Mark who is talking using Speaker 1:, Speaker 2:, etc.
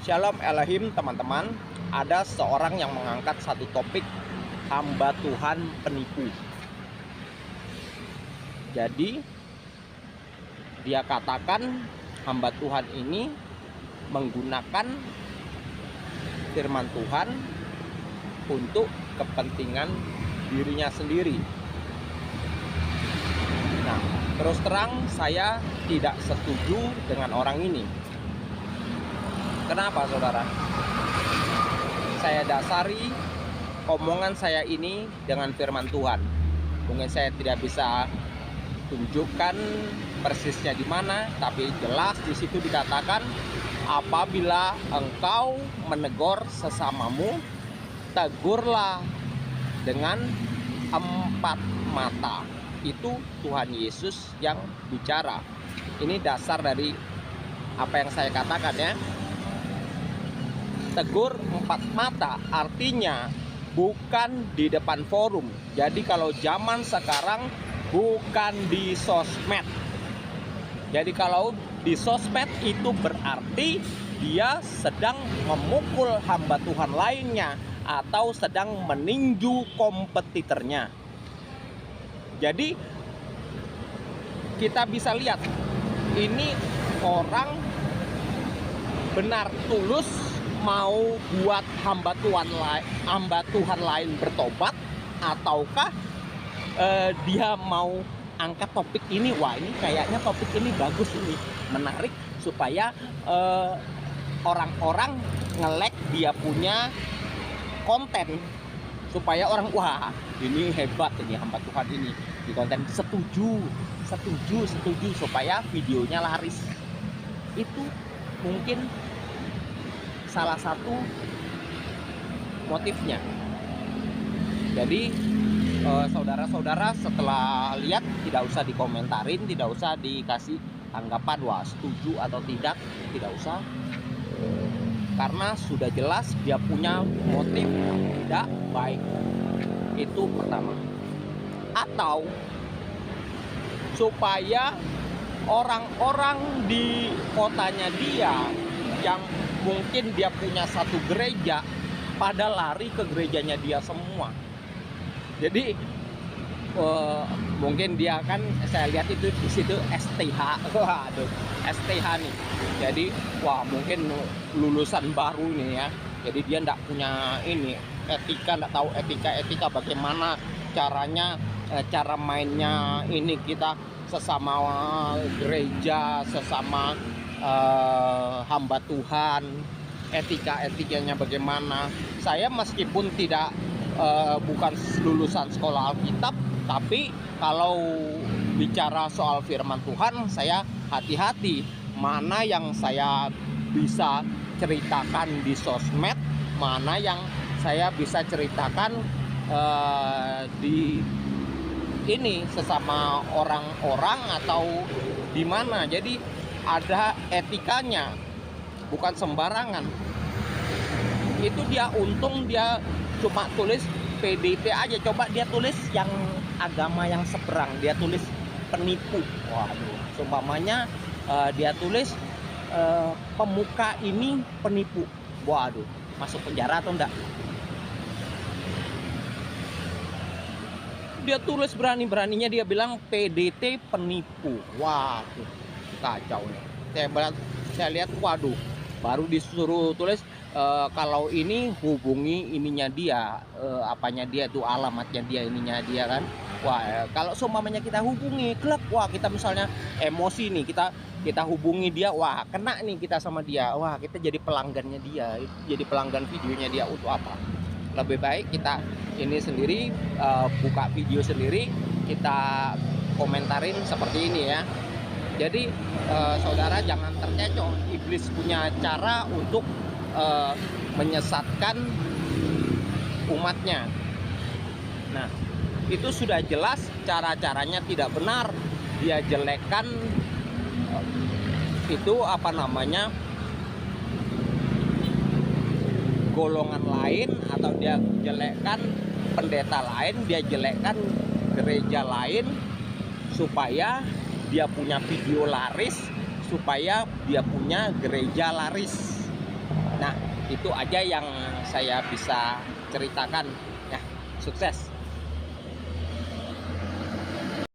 Speaker 1: Shalom Elohim teman-teman. Ada seorang yang mengangkat satu topik, hamba Tuhan penipu. Jadi dia katakan hamba Tuhan ini menggunakan firman Tuhan untuk kepentingan dirinya sendiri. Nah, terus terang saya tidak setuju dengan orang ini. Kenapa, saudara? Saya dasari omongan saya ini dengan firman Tuhan. Mungkin saya tidak bisa tunjukkan persisnya di mana, tapi jelas di situ dikatakan, apabila engkau menegur sesamamu, tegurlah dengan empat mata. Itu Tuhan Yesus yang bicara. Ini dasar dari apa yang saya katakan ya. Tegur empat mata artinya bukan di depan forum. Jadi kalau zaman sekarang bukan di sosmed. Jadi kalau di sosmed itu berarti dia sedang memukul hamba Tuhan lainnya atau sedang meninju kompetitornya. Jadi kita bisa lihat ini orang benar tulus mau buat hamba Tuhan lain bertobat, ataukah dia mau angkat topik ini? Wah, ini kayaknya topik ini bagus, ini menarik, supaya orang-orang nge-like dia punya konten, supaya orang, wah ini hebat, ini hamba Tuhan ini di konten, setuju supaya videonya laris. Itu mungkin salah satu motifnya. Jadi saudara-saudara setelah lihat, tidak usah dikomentarin, tidak usah dikasih tanggapan wah setuju atau tidak usah, karena sudah jelas dia punya motif yang tidak baik. Itu pertama. Atau supaya orang-orang di kotanya dia yang mungkin dia punya satu gereja, pada lari ke gerejanya dia semua. Jadi mungkin dia kan, saya lihat itu di situ STH, waduh STH nih. Jadi wah mungkin lulusan baru nih ya. Jadi dia enggak punya ini etika, enggak tahu etika bagaimana caranya, cara mainnya ini kita sesama gereja, sesama hamba Tuhan, etikanya bagaimana. Saya meskipun tidak bukan lulusan sekolah Alkitab, tapi kalau bicara soal firman Tuhan, saya hati-hati mana yang saya bisa ceritakan di sosmed, mana yang saya bisa ceritakan di ini sesama orang-orang atau di mana. Jadi ada etikanya, bukan sembarangan. Itu dia untung dia cuma tulis PDT aja. Coba dia tulis yang agama yang seberang, dia tulis penipu. Waduh, seumpamanya dia tulis pemuka ini penipu. Waduh, masuk penjara atau enggak? Dia tulis berani-beraninya dia bilang PDT penipu. Waduh, kacau nih. Saya lihat, waduh, baru disuruh tulis kalau ini hubungi ininya dia, apanya dia tuh, alamatnya dia, ininya dia kan. Wah, kalau seumpamanya kita hubungi klub, wah kita misalnya emosi nih, kita hubungi dia, wah kena nih kita sama dia, wah kita jadi pelanggannya dia, jadi pelanggan videonya dia. Untuk apa? Lebih baik kita ini sendiri, buka video sendiri, kita komentarin seperti ini ya. Jadi saudara jangan terkecoh, iblis punya cara untuk menyesatkan umatnya. Nah, itu sudah jelas cara-caranya tidak benar. Dia jelekkan itu apa namanya, golongan lain, atau dia jelekkan pendeta lain, dia jelekkan gereja lain, supaya dia punya video laris, supaya dia punya gereja laris. Itu aja yang saya bisa ceritakan ya. Sukses.